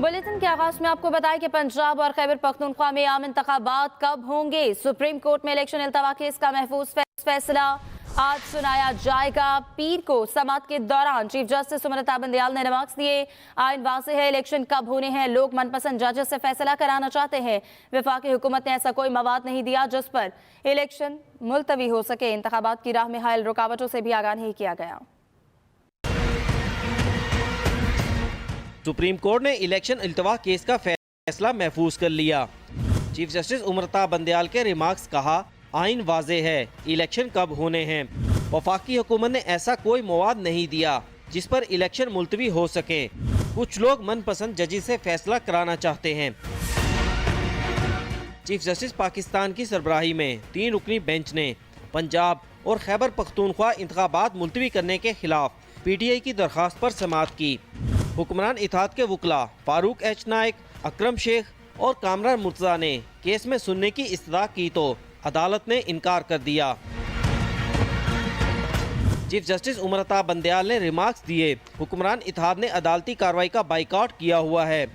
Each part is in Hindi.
बुलेटिन के आगाज में आपको बताएं कि पंजाब और खैबर पख्तूनख्वा में आम इंतखाबात कब होंगे। सुप्रीम कोर्ट में इलेक्शन इल्तवा केस का महफूज फैसला आज सुनाया जाएगा। पीर को समात के दौरान चीफ जस्टिस उमरता बंदयाल ने रिमार्क्स दिए। आइन वाज़ेह है, इलेक्शन कब होने हैं, लोग मनपसंद जजेस से फैसला कराना चाहते हैं। वफाकी हुकूमत ने ऐसा कोई मवाद नहीं दिया जिस पर इलेक्शन मुलतवी हो सके। इंतखाबात की राह में हायल रुकावटों से भी आगाह नहीं किया गया। सुप्रीम कोर्ट ने इलेक्शन इल्तवा केस का फैसला महफूज कर लिया। चीफ जस्टिस उमरता बंदयाल के रिमार्क्स कहा, आइन वाज़े है, इलेक्शन कब होने हैं। वफाकी हुकूमत ने ऐसा कोई मवाद नहीं दिया जिस पर इलेक्शन मुलतवी हो सके। कुछ लोग मनपसंद जजेस से फैसला कराना चाहते हैं। चीफ जस्टिस पाकिस्तान की सरबराही में 3 रुकनी बेंच ने पंजाब और खैबर पख्तूनख्वा इंतखाबात मुलतवी करने के खिलाफ PTI की दरख्वास्त पर समाअत की। हुक्मरान इत्तेहाद के वकला फारूक H नाइक, अकरम शेख और कामरान मुर्तज़ा ने केस में सुनने की इस्तदा की तो अदालत ने इनकार कर दिया। चीफ जस्टिस उमरता बंदयाल ने रिमार्क्स दिए, हुक्मरान इत्तेहाद ने अदालती कार्रवाई का बाइकआउट किया हुआ है।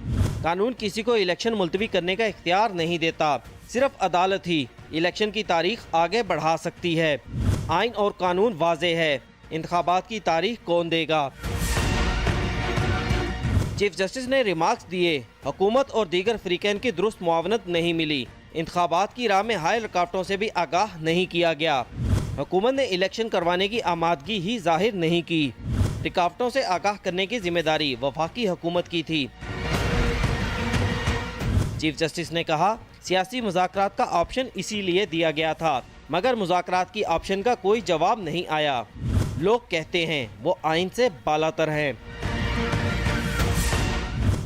कानून किसी को इलेक्शन मुलतवी करने का इख्तियार नहीं देता, सिर्फ अदालत ही इलेक्शन की तारीख आगे बढ़ा सकती है। आइन और कानून वाज़े है, इंतखाबात की तारीख कौन देगा। चीफ जस्टिस ने रिमार्क्स दिए, हुकूमत और दीगर फरीकैन की दुरुस्त मुआवनत नहीं मिली। इंतखाबात की राह में हायल रुकावटों से भी आगाह नहीं किया गया। हुकूमत ने इलेक्शन करवाने की आमादगी ही जाहिर नहीं की। रुकावटों से आगाह करने की जिम्मेदारी वफाकी हुकूमत की थी। चीफ जस्टिस ने कहा, सियासी मुज़ाकरात का ऑप्शन इसीलिए दिया गया था, मगर मुज़ाकरात की ऑप्शन का कोई जवाब नहीं आया। लोग कहते हैं वो आइन से बालातर हैं।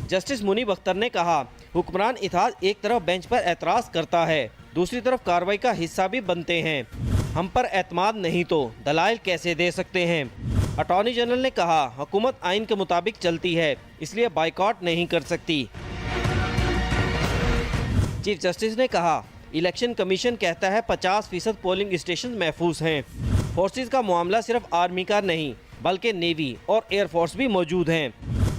जस्टिस मुनीब अख्तर ने कहा, हुक्मरान इत्तेहाद एक तरफ बेंच पर एतराज़ करता है, दूसरी तरफ कार्रवाई का हिस्सा भी बनते हैं। हम पर एतमाद नहीं तो दलाइल कैसे दे सकते हैं। अटॉर्नी जनरल ने कहा, हुकूमत आइन के मुताबिक चलती है, इसलिए बाइकआउट नहीं कर सकती। चीफ जस्टिस ने कहा, इलेक्शन कमीशन कहता है 50% पोलिंग स्टेशन महफूज हैं। फोर्सेज का मामला सिर्फ आर्मी का नहीं बल्कि नेवी और एयरफोर्स भी मौजूद हैं।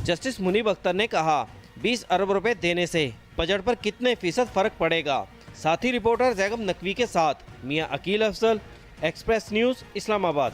जस्टिस मुनीब अख्तर ने कहा, 20 अरब रुपए देने से बजट पर कितने फीसद फ़र्क पड़ेगा। साथी रिपोर्टर जैगम नकवी के साथ मियां अकील अफजल, एक्सप्रेस न्यूज़, इस्लामाबाद।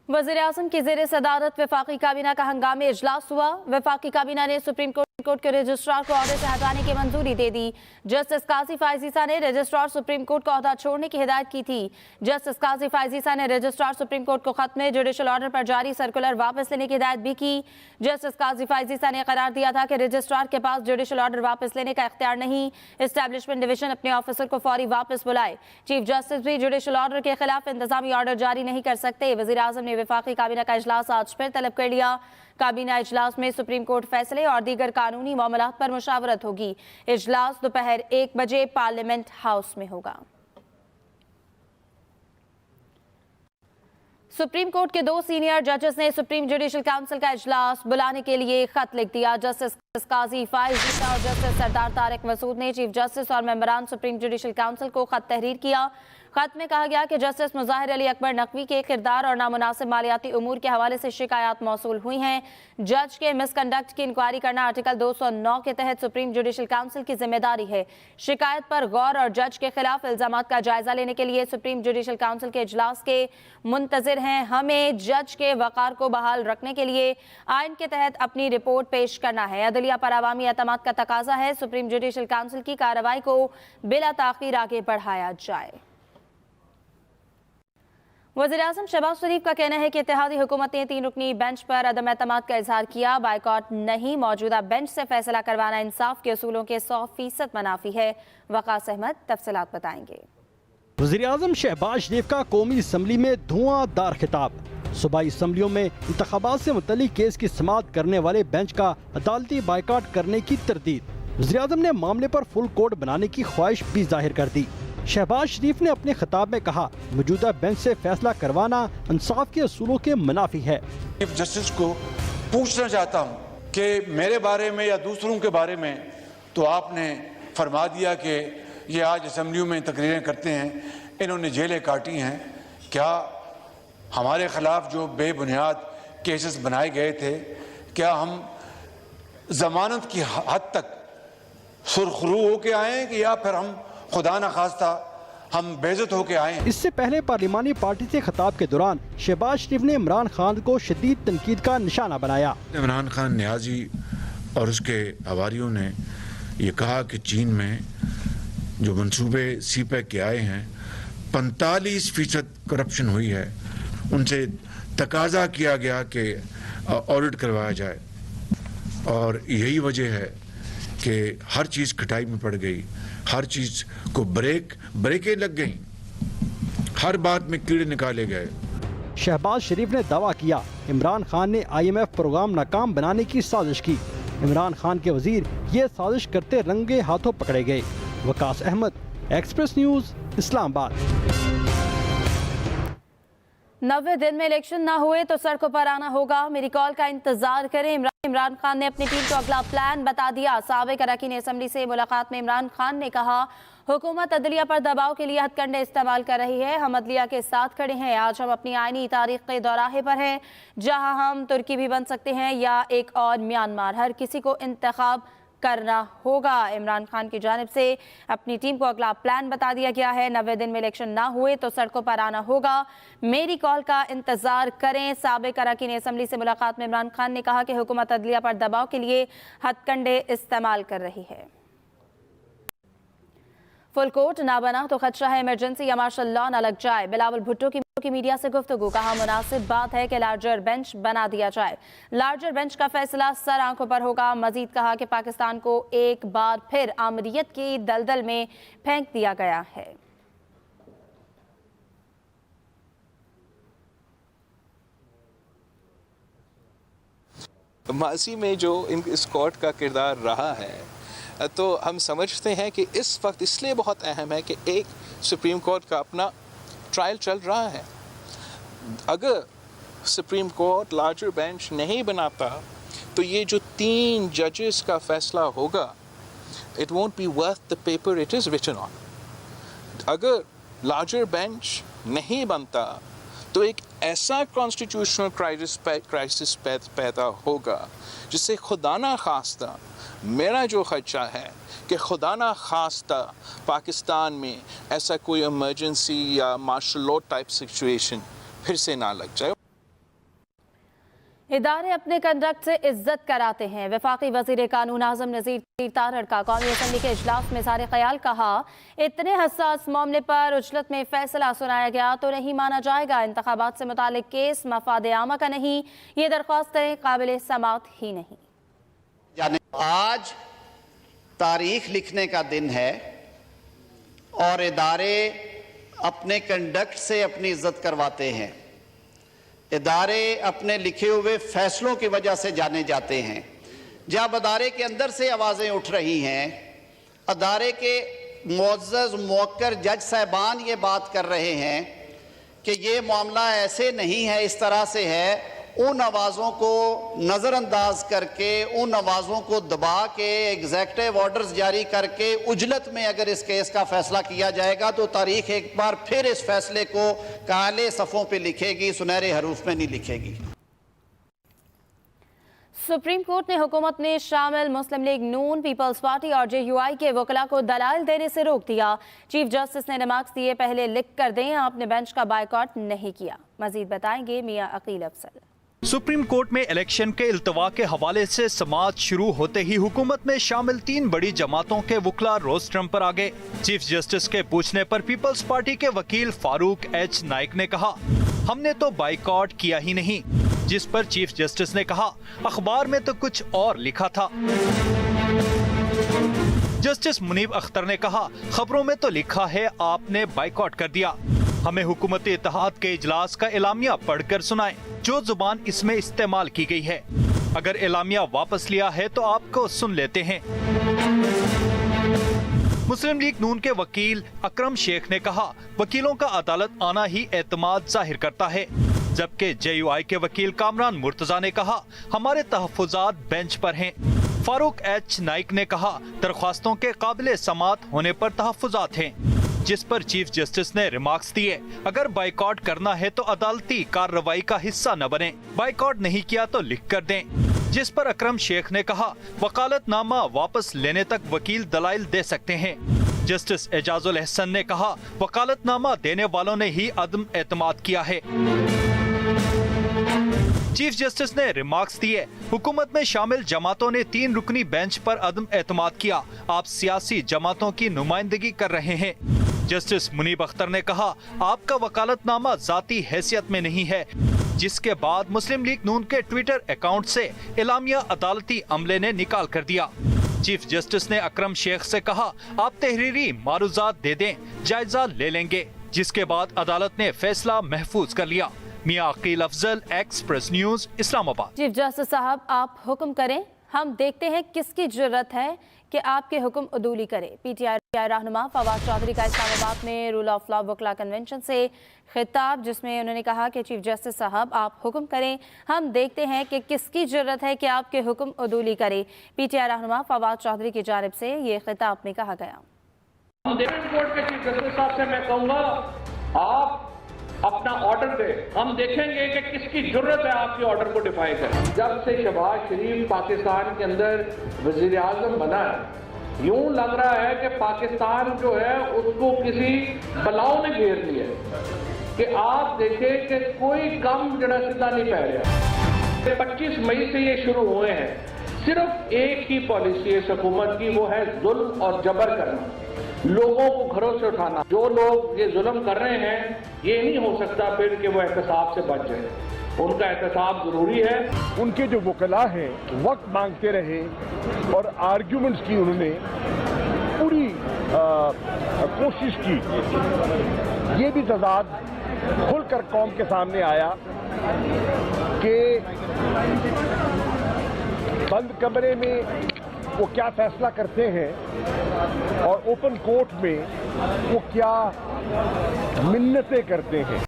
वज़ीर आज़म की ज़ेर सदारत वफाकी काबीना का हंगामी इजलास हुआ। वफाकी काबीना ने सुप्रीम कोर्ट के रजिस्ट्रार को ओहदे से हटाने की मंजूरी दे दी। जस्टिस काजी फायजीसा ने रजिस्ट्रार सुप्रीम कोर्ट को ओहदा छोड़ने की हिदायत की थी। जस्टिस काजी फायजीसा ने रजिस्ट्रार सुप्रीम कोर्ट को खत में जुडिशल ऑर्डर पर जारी सर्कुलर वापस लेने की हिदायत भी की। जस्टिस काजी फायजीसा ने करार दिया था कि रजिस्ट्रार के पास जुडिशल ऑर्डर वापस लेने का इख्तियार नहीं। एस्टैब्लिशमेंट डिवीजन अपने ऑफिसर को फौरी वापस बुलाए। चीफ जस्टिस भी जुडिशल ऑर्डर के खिलाफ इंतजामी ऑर्डर जारी नहीं कर सकते। वज़ीर आज़म ने वफाकी काबीना का इजलास आज फिर तलब कर लिया। काबीना इजलास में सुप्रीम कोर्ट फैसले और दीगर कानूनी मामलात पर मुशावरत होगी। इजलास दोपहर 1 बजे पार्लियामेंट हाउस में होगा। सुप्रीम कोर्ट के 2 सीनियर जजेस ने सुप्रीम जुडिशल काउंसिल का इजलास बुलाने के लिए खत लिख दिया। जस्टिस काजी फायजीसा और जस्टिस सरदार तारिक मसूद ने चीफ जस्टिस और मेंबरान सुप्रीम जुडिशल काउंसिल को खत तहरीर किया। खत में कहा गया कि जस्टिस मुज़ाहिर अली अकबर नकवी के किरदार और नामुनासिब मालियाती उमूर के हवाले से शिकायत मौसूल हुई हैं। जज के मिसकंडक्ट की इंक्वायरी करना आर्टिकल 209 के तहत सुप्रीम जुडिशल काउंसिल की जिम्मेदारी है। शिकायत पर गौर और जज के खिलाफ इल्जामात का जायजा लेने के लिए सुप्रीम जुडिशल काउंसिल के इजलास के मुंतजिर हैं। हमें जज के वक़ार को बहाल रखने के लिए आइन के तहत अपनी रिपोर्ट पेश करना है। अदलिया पर अवामी एतमाद का तकाजा है। सुप्रीम जुडिशल काउंसिल की कार्रवाई को बिला ताख़ीर आगे बढ़ाया जाए। वज़ीर आज़म शहबाज शरीफ का कहना है कि इत्तेहादी हुकूमत ने 3 रुकनी बेंच पर अदम एतमाद का इजहार किया। बाइकआउट नहीं, मौजूदा बेंच से फैसला करवाना इंसाफ के असूलों के 100% मुनाफी है। वकास अहमद तफसीलात बताएंगे। वज़ीर आज़म शहबाज शरीफ का कौमी असम्बली में धुआंधार खिताब। सूबाई असम्बलियों में इंतखाबात से मुतल्लिक केस की समाअत करने वाले बेंच का अदालती बाइकआउट करने की तरदीद। वज़ीर आज़म ने मामले पर फुल कोर्ट बनाने की ख्वाहिश भी जाहिर कर दी। शहबाज शरीफ ने अपने खिताब में कहा, मौजूदा बेंच से फैसला करवाना इंसाफ के असूलों के मुनाफी है। चीफ जस्टिस को पूछना चाहता हूँ कि मेरे बारे में या दूसरों के बारे में तो आपने फरमा दिया कि ये आज असम्बलियों में तकरीरें करते हैं, इन्होंने जेलें काटी हैं। क्या हमारे खिलाफ जो बेबुनियाद केसेस बनाए गए थे क्या हम जमानत की हद तक सुरखरू होके आए हैं कि या फिर हम खुदा न खास्ता हम बेइज्जत होके आए हैं। इससे पहले पार्लिमानी पार्टी से खिताब के दौरान शहबाज शरीफ ने इमरान खान को शदीद तनकीद का निशाना बनाया। इमरान खान न्याजी और उसके हवारियों ने ये कहा कि चीन में जो मंसूबे सीपैक के आए हैं 45% करप्शन हुई है। उनसे तकाजा किया गया कि ऑडिट करवाया जाए और यही वजह है कि हर चीज़ खटाई में पड़ गई, हर चीज़ को ब्रेकें लग गई, हर बात में कीड़े निकाले गए। शहबाज शरीफ ने दावा किया इमरान खान ने IMF प्रोग्राम नाकाम बनाने की साजिश की। इमरान खान के वजीर ये साजिश करते रंगे हाथों पकड़े गए। Waqas Ahmed, Express News, Islamabad. 90 दिन में इलेक्शन ना हुए तो सड़कों पर आना होगा, मेरी कॉल का इंतजार करें। इमरान खान ने अपनी टीम को अगला प्लान बता दिया। साबिक अरकान असेंबली से मुलाकात में इमरान खान ने कहा हुकूमत अदलिया पर दबाव के लिए हथकंडे इस्तेमाल कर रही है, हम अदलिया के साथ खड़े हैं। आज हम अपनी आईनी तारीख के दौराहे पर हैं जहां हम तुर्की भी बन सकते हैं या एक और म्यांमार, हर किसी को इंतखाब करना होगा। इमरान खान की जानिब से अपनी टीम को अगला प्लान बता दिया गया है। 90 दिन में इलेक्शन ना हुए तो सड़कों पर आना होगा, मेरी कॉल का इंतजार करें। साबिक अरकान असेंबली से मुलाकात में इमरान खान ने कहा कि हुकूमत अदलिया पर दबाव के लिए हथकंडे इस्तेमाल कर रही है। फुल कोर्ट ना बना तो खदशा है इमरजेंसी या मार्शल लॉ न लग जाए। बिलावल भुट्टो की मीडिया से गुफ्तगू, कहा मुनासिब बात है कि लार्जर बेंच बना दिया जाए। लार्जर बेंच का फैसला सर आंखों पर होगा। मजीद कहा कि पाकिस्तान को एक बार फिर आमरीत की दलदल में फेंक दिया गया है। माजी में जो इस कोर्ट का किरदार रहा है तो हम समझते हैं कि इस वक्त इसलिए बहुत अहम है कि एक सुप्रीम कोर्ट का अपना ट्रायल चल रहा है। अगर सुप्रीम कोर्ट लार्जर बेंच नहीं बनाता तो ये जो 3 जजेस का फैसला होगा, it won't be worth the paper it is written on. अगर लार्जर बेंच नहीं बनता तो एक ऐसा कॉन्स्टिट्यूशनल क्राइसिस पैदा होगा जिससे खुदा ना खास्ता, मेरा जो खदशा है कि खुदा ना खास्ता पाकिस्तान में ऐसा कोई इमरजेंसी या मार्शल लॉ टाइप सिचुएशन फिर से ना लग जाए। इदारे अपने कंडक्ट से इज्जत कराते हैं। वफाकी वजीर कानून आजम नज़ीर तारड़ का कौमी असम्बली के इजलास में सारे ख्याल, कहा इतने हसास मामले पर उजलत में फैसला सुनाया गया तो नहीं माना जाएगा। इंतखाबात से मुतालिक केस मफाद आमा का नहीं, ये दरख्वास्तें काबिल समाअत ही नहीं। आज तारीख लिखने का दिन है और इदारे अपने कंडक्ट से अपनी इज्जत करवाते हैं। इदारे अपने लिखे हुए फैसलों की वजह से जाने जाते हैं। जब अदारे के अंदर से आवाज़ें उठ रही हैं, अदारे के मुअज़्ज़ज़ मुवक्कर जज साहबान ये बात कर रहे हैं कि ये मामला ऐसे नहीं है, इस तरह से है, उन आवाज़ों को नज़रअंदाज करके, उन आवाज़ों को दबा के, एग्जेक्टिव ऑर्डर्स जारी करके उजलत में अगर इस केस का फैसला किया जाएगा तो तारीख एक बार फिर इस फैसले को काले सफ़ों पे लिखेगी, सुनहरे हरूफ में नहीं लिखेगी। सुप्रीम कोर्ट ने हुकूमत में शामिल मुस्लिम लीग नून, पीपल्स पार्टी और JUI के वकला को दलाइल देने से रोक दिया। चीफ जस्टिस ने रिमार्क्स दिए, पहले लिख कर दें, आपने बेंच का बायकॉट नहीं किया। मजीद बताएंगे मियां अकील अफसल। सुप्रीम कोर्ट में इलेक्शन के इल्तवा के हवाले से समाअत शुरू होते ही हुकूमत में शामिल 3 बड़ी जमातों के वकला रोस्ट्रम पर आ गए। चीफ जस्टिस के पूछने पर पीपल्स पार्टी के वकील फारूक H नाइक ने कहा हमने तो बाइकॉट किया ही नहीं, जिस पर चीफ जस्टिस ने कहा अखबार में तो कुछ और लिखा था। जस्टिस मुनीब अख्तर ने कहा खबरों में तो लिखा है आपने बाइकॉट कर दिया, हमें हुकूमत इत्तेहाद के इजलास का एलामिया पढ़कर सुनाएं, जो जुबान इसमें इस्तेमाल की गई है। अगर एलामिया वापस लिया है तो आपको सुन लेते हैं। मुस्लिम लीग नून के वकील अकरम शेख ने कहा वकीलों का अदालत आना ही एतमाद जाहिर करता है, जबकि JUI के वकील कामरान मुर्तजा ने कहा हमारे तहफ़्फ़ुज़ात बेंच पर हैं। फारूक H नाइक ने कहा दरख्वास्तों के काबिल समाअत होने पर तहफ़्फ़ुज़ात हैं, जिस पर चीफ जस्टिस ने रिमार्क्स दिए अगर बाइकॉट करना है तो अदालती कार्रवाई का हिस्सा न बने, बाइकॉट नहीं किया तो लिख कर दें। जिस पर अकरम शेख ने कहा वकालतनामा वापस लेने तक वकील दलाइल दे सकते हैं। जस्टिस एजाजुल एहसन ने कहा वकालतनामा देने वालों ने ही अदम एतमाद किया है। चीफ जस्टिस ने रिमार्क्स दिए, हुकूमत में शामिल जमातों ने 3 रुकनी बेंच पर अदम एतमाद किया, आप सियासी जमातों की नुमाइंदगी कर रहे हैं। जस्टिस मुनीब अख्तर ने कहा आपका वकालतनामा जाती हैसियत में नहीं है, जिसके बाद मुस्लिम लीग नून के ट्विटर अकाउंट से इलामिया अदालती अमले ने निकाल कर दिया। चीफ जस्टिस ने अकरम शेख से कहा आप तहरीरी मारूजात दे दें, जायजा ले लेंगे, जिसके बाद अदालत ने फैसला महफूज कर लिया। मियां Aqeel Afzal, express news, Islamabad. Chief justice साहब आप हुक्म करें, हम देखते हैं किसकी जरूरत है कि आपके हुक्म अदूली करे। पीटीआई रहनुमा फवाद चौधरी का इस्लामाबाद में रूल ऑफ लॉ वकला कन्वेंशन से खिताब, जिसमें उन्होंने कहा कि चीफ जस्टिस साहब आप हुक्म करें, हम देखते हैं कि किसकी जरूरत है कि आपके हुक्म अदूली करे। पीटीआई रहनुमा फवाद चौधरी की जानिब से ये खिताब में कहा गया। कोर्ट के चीफ जस्टिस साहब से मैं कहूँगा आप अपना ऑर्डर दे, हम देखेंगे कि किसकी जरूरत है आपके ऑर्डर को डिफाई करें। जब से शहबाज शरीफ पाकिस्तान के अंदर वजीर आजम बना है, यूं लग रहा है कि पाकिस्तान जो है उसको किसी बलाओं ने घेर लिया है कि आप देखें कि कोई कम जड़ा सीधा नहीं पै रहा। 25 मई से ये शुरू हुए हैं, सिर्फ एक ही पॉलिसी है हुकूमत की, वो है जुल्म और जबर करना, लोगों को घरों से उठाना। जो लोग ये जुल्म कर रहे हैं ये नहीं हो सकता फिर कि वो एहतसाब से बच जाए, उनका एहतसाब जरूरी है। उनके जो वकला हैं वक्त मांगते रहे और आर्ग्यूमेंट्स की उन्होंने पूरी कोशिश की। ये भी तजाद खुलकर कौम के सामने आया कि बंद कमरे में वो क्या फैसला करते हैं और ओपन कोर्ट में वो क्या मिन्नतें करते हैं।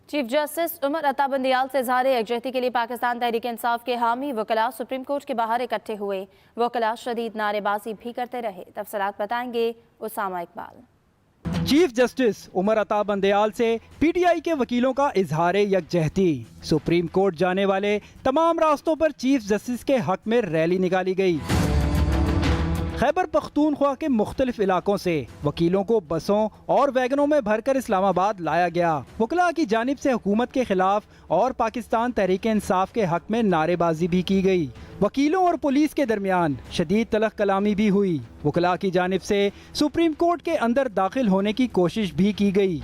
चीफ जस्टिस उमर अता बंदियाल से इजहार यकजहती के लिए पाकिस्तान तहरीक इंसाफ के हामी वकला सुप्रीम कोर्ट के बाहर इकट्ठे हुए। वकला शदीद नारेबाजी भी करते रहे। तफसीलात बताएंगे उसामा इकबाल। चीफ जस्टिस उमर अता बंदियाल से पीटीआई के वकीलों का इजहार यकजहती। सुप्रीम कोर्ट जाने वाले तमाम रास्तों पर चीफ जस्टिस के हक में रैली निकाली गई। खैबर पख्तूनख्वा के मुख्तलिफ इलाकों से वकीलों को बसों और वैगनों में भरकर इस्लामाबाद लाया गया। वकला की जानिब से हुकूमत के खिलाफ और पाकिस्तान तहरीक इंसाफ के हक में नारेबाजी भी की गई। वकीलों और पुलिस के दरमियान शदीद तलख कलामी भी हुई। वकला की जानिब से सुप्रीम कोर्ट के अंदर दाखिल होने की कोशिश भी की गई।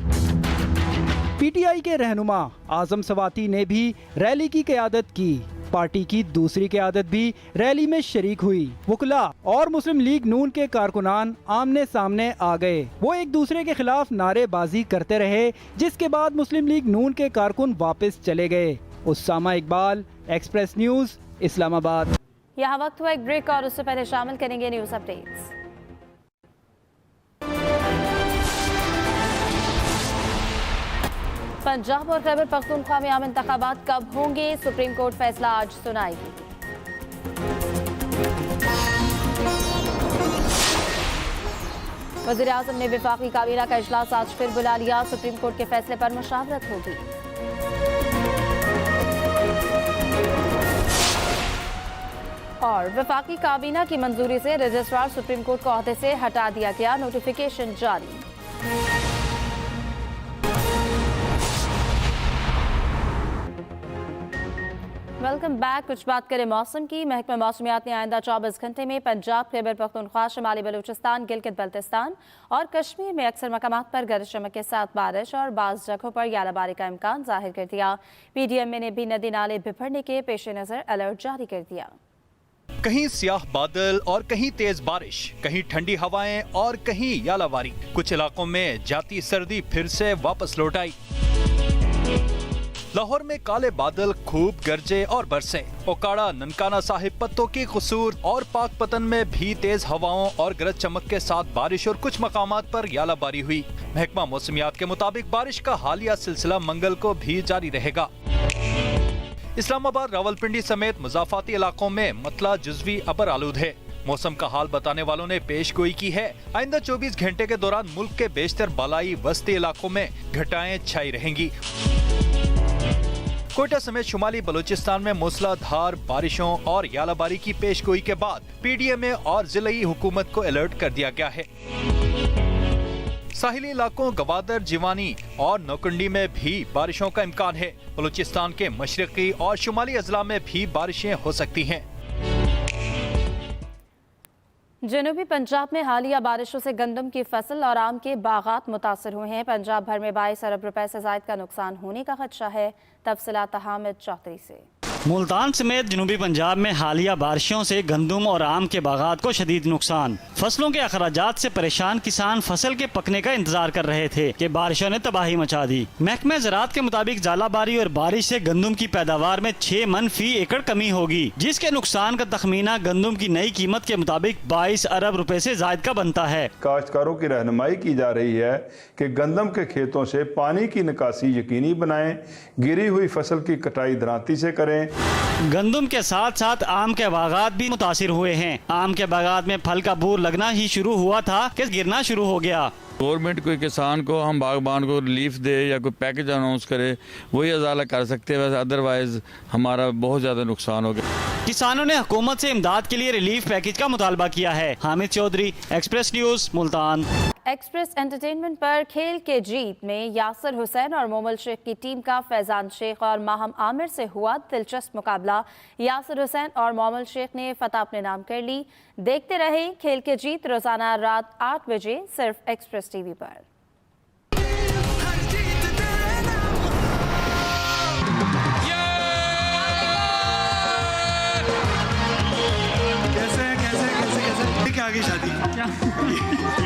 पीटीआई के रहनुमा आजम सवाती ने भी रैली की क़यादत की। पार्टी की दूसरी क़यादत भी रैली में शरीक हुई। वकला और मुस्लिम लीग नून के कारकुनान आमने सामने आ गए। वो एक दूसरे के खिलाफ नारेबाजी करते रहे, जिसके बाद मुस्लिम लीग नून के कारकुन वापस चले गए। Usama Iqbal, Express news, Islamabad. यहाँ वक्त हुआ एक ब्रेक और उससे पहले शामिल करेंगे न्यूज अपडेट्स। पंजाब और खैबर पख्तूनख्वा में आम इंतखाबात कब होंगे? सुप्रीम कोर्ट फैसला आज सुनाएगी। वज़ीर आज़म ने वफाकी काबीना का इजलास आज फिर बुला लिया। सुप्रीम कोर्ट के फैसले पर मुशावरत होगी। और वफाकी काबीना की मंजूरी से रजिस्ट्रार सुप्रीम कोर्ट को ओहदे से हटा दिया गया। नोटिफिकेशन जारी। Welcome back. कुछ बात करें मौसम की। महकमा मौसमियात ने आइंदा 24 घंटे में पंजाब, खैबर पख्तूनख्वा, शुमाली बलूचिस्तान, गिलगित बल्तिस्तान और कश्मीर में अक्सर मकामात पर गरज चमक के साथ बारिश और बाज़ जगहों पर यालाबारी का इम्कान जाहिर कर दिया। पीडीएम ने भी नदी नाले बिफरने के पेश नज़र अलर्ट जारी कर दिया। कहीं स्याह बादल और कहीं तेज बारिश, कहीं ठंडी हवाएं और कहीं यालाबारी। कुछ इलाकों में जाती सर्दी फिर से वापस लौट आई। लाहौर में काले बादल खूब गरजे और बरसे। ओकाड़ा, ननकाना साहिब, पत्तों की कसूर और पाकपतन में भी तेज हवाओं और गरज चमक के साथ बारिश और कुछ मकामात पर यालाबारी हुई। महकमा मौसमियात के मुताबिक बारिश का हालिया सिलसिला मंगल को भी जारी रहेगा। इस्लामाबाद, रावलपिंडी समेत मुजाफाती इलाकों में मतला जुज़वी अबर आलूद है। मौसम का हाल बताने वालों ने पेशगोई की है, आइंदा 24 घंटे के दौरान मुल्क के बेशतर बालाई वस्ती इलाकों में घटाएं छाई रहेंगी। कोयटा समेत शुमाली बलूचिस्तान में मूसलाधार बारिशों और यालाबारी की पेशगोई के बाद पीडीएमए और जिलाई हुकूमत को अलर्ट कर दिया गया है। साहिली इलाकों गवादर, जिवानी और नौकुंडी में भी बारिशों का इम्कान है। बलूचिस्तान के मशरकी और शुमाली अजला में भी बारिशें हो सकती हैं। जनूबी पंजाब में हालिया बारिशों से गंदम की फसल और आम के बागात मुतासर हुए हैं। पंजाब भर में 22 अरब रुपए से ज़ायद का नुकसान होने का खदशा है। तफसीलात हामिद चौधरी से। मुल्तान समेत जनूबी पंजाब में हालिया बारिशों से गंदम और आम के बागात को शदीद नुकसान। फसलों के अखराजात से परेशान किसान फसल के पकने का इंतजार कर रहे थे कि बारिशों ने तबाही मचा दी। महकमे ज़राअत के मुताबिक जालाबारी और बारिश से गंदम की पैदावार में 6 मन फी एकड़ कमी होगी, जिसके नुकसान का तखमीना गंदम की नई कीमत के मुताबिक 22 अरब रुपए से ज़ायद का बनता है। काश्तकारों की रहनुमाई की जा रही है कि गंदम के खेतों से पानी की निकासी यकीनी बनाएं, गिरी हुई फसल की कटाई दरांती से करें। गंदम के साथ साथ आम के बागात भी मुतासिर हुए हैं। आम के बागात में फल का बूर लगना ही शुरू हुआ था कि गिरना शुरू हो गया। गवर्नमेंट कोई किसान को, हम बागबान को रिलीफ दे या कोई पैकेज अनाउंस करे, वही अजाला कर सकते हैं, वैसे अदरवाइज हमारा बहुत ज़्यादा नुकसान हो गया। किसानों ने हुकूमत से इमदाद के लिए रिलीफ पैकेज का मुतालबा किया है। Hamid Chaudhry, Express News, Multan. Express Entertainment पर खेल के जीत में यासिर हुसैन और मोमल शेख की टीम का फैजान शेख और माहम आमिर से हुआ दिलचस्प मुकाबला। यासिर हुसैन और मोमल शेख ने फतह अपने नाम कर ली। देखते रहे खेल के जीत रोजाना रात 8 बजे सिर्फ एक्सप्रेस टीवी पर। आगे शादी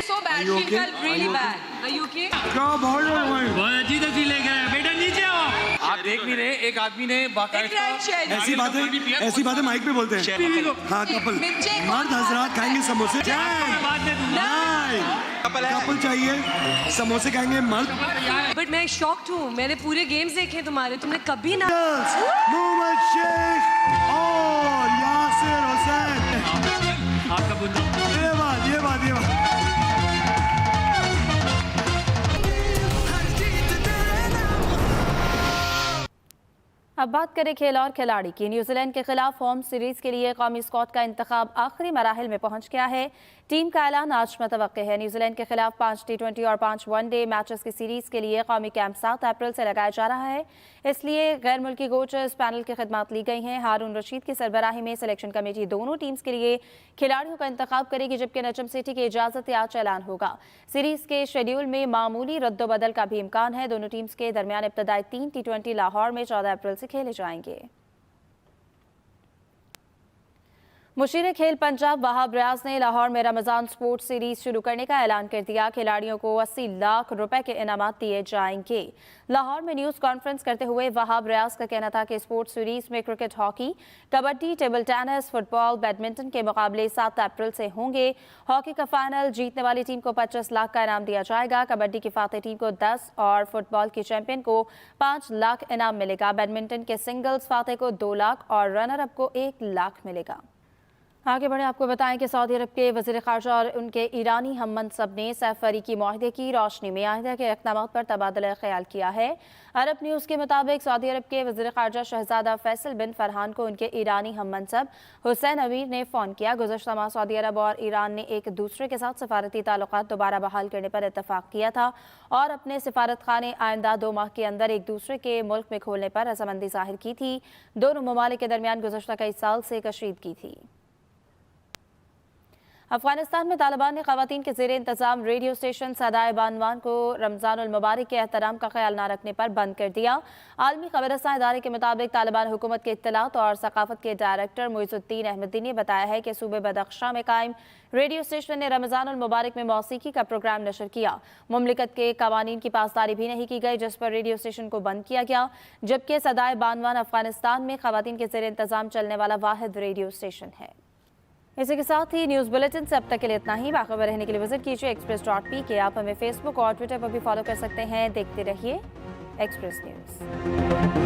so bad, she felt really bad. Are you okay? बहुत अच्छी तस्वीर लेके आया बेटा, नीचे आओ। आप देख नहीं रहे, एक आदमी ने ऐसी बातें माइक पे बोलते हैं। हाँ, कपल मर्द हजरात खाएंगे समोसे, कपल चाहिए समोसे खाएंगे मर्द। बट मैं शॉक्ड हूँ, मैंने पूरे गेम्स देखे तुम्हारे, तुमने कभी ना। मोहम्मद शेख और यासिर हुसैन, आपका बुंदा। ये बात अब बात करें खेल और खिलाड़ी की। न्यूजीलैंड के खिलाफ होम सीरीज के लिए कौमी स्क्वाड का इंतखाब आखिरी मराहिल में पहुंच गया है। टीम का ऐलान आज मुतवक्के है। न्यूजीलैंड के खिलाफ 5 T20 और 5 वनडे मैचेस की सीरीज के लिए कौमी कैंप 7 अप्रैल से लगाया जा रहा है, इसलिए गैर मुल्की कोचेस पैनल की खिदमत ली गई हैं। हारून रशीद की सरबराही में सिलेक्शन कमेटी दोनों टीम्स के लिए खिलाड़ियों का इंतखाब करेगी, जबकि नजम सेठी की इजाजत आज ऐलान होगा। सीरीज के शेड्यूल में मामूली रद्दोबदल का भी इम्कान है। दोनों टीम्स के दरमियान इब्तदाई 3 T20 लाहौर में 14 अप्रैल से खेले जाएंगे। मुशीर खेल पंजाब वहाब रियाज ने लाहौर में रमजान स्पोर्ट्स सीरीज शुरू करने का ऐलान कर दिया। खिलाड़ियों को 80 लाख रुपए के इनामात दिए जाएंगे। लाहौर में न्यूज़ कॉन्फ्रेंस करते हुए वहाब रियाज का कहना था कि स्पोर्ट्स सीरीज में cricket, hockey, kabaddi, table tennis, football, badminton के मुकाबले 7 अप्रैल से होंगे। हॉकी का फाइनल जीतने वाली टीम को 25 लाख का इनाम दिया जाएगा। कबड्डी की फातेह टीम को 10 और फुटबॉल की चैंपियन को 5 लाख इनाम मिलेगा। बैडमिंटन के सिंगल्स फातेह को 2 लाख और रनर अप को 1 लाख मिलेगा। आगे बढ़े आपको बताएं कि सऊदी अरब के वज़ीर ख़ारजा और उनके ईरानी हम मनसब ने सैफ अरीकी मुआहदे की रोशनी में आहिदा के इक़दामात पर तबादला ख्याल किया है। अरब न्यूज़ के मुताबिक सऊदी अरब के वज़ीर ख़ारजा शहजादा फैसल बिन फरहान को उनके ईरानी हम मनसब हुसैन अमीर ने फ़ोन किया। गुज़श्ता माह सऊदी अरब और ईरान ने एक दूसरे के साथ सफारती ताल्लुकात दोबारा बहाल करने पर इत्तफाक किया था और अपने सफारत खाने आइंदा 2 माह के अंदर एक दूसरे के मुल्क में खोलने पर रजामंदी ज़ाहिर की थी। दोनों ममालिक के दरमियान गुज़श्ता कई साल से कशीदगी थी। अफगानिस्तान में तालिबान ने ख़वातीन के ज़ेरे इंतज़ाम रेडियो स्टेशन सदाए बानवान को रमज़ानुल मुबारक के एहतराम का ख्याल न रखने पर बंद कर दिया। आलमी ख़बरसां इदारे के मुताबिक तालिबान हुकूमत के इत्तलात और सकाफत के डायरेक्टर मोइज़ुद्दीन अहमदी ने बताया है कि सूबे बदख्शां में कायम रेडियो स्टेशन ने रमज़ानुल मुबारक में मौसीकी का प्रोग्राम नशर किया। मुमलिकत के कवानीन की पासदारी भी नहीं की गई, जिस पर रेडियो स्टेशन को बंद किया गया, जबकि सदाए बानवान अफगानिस्तान में ख़वातीन के ज़ेरे इंतज़ाम चलने वाला वाहिद रेडियो स्टेशन है। इसी के साथ ही न्यूज़ बुलेटिन से अब तक के लिए इतना ही। बाखबर रहने के लिए विजिट कीजिए express.pk। आप हमें फेसबुक और ट्विटर पर भी फॉलो कर सकते हैं। देखते रहिए एक्सप्रेस न्यूज़।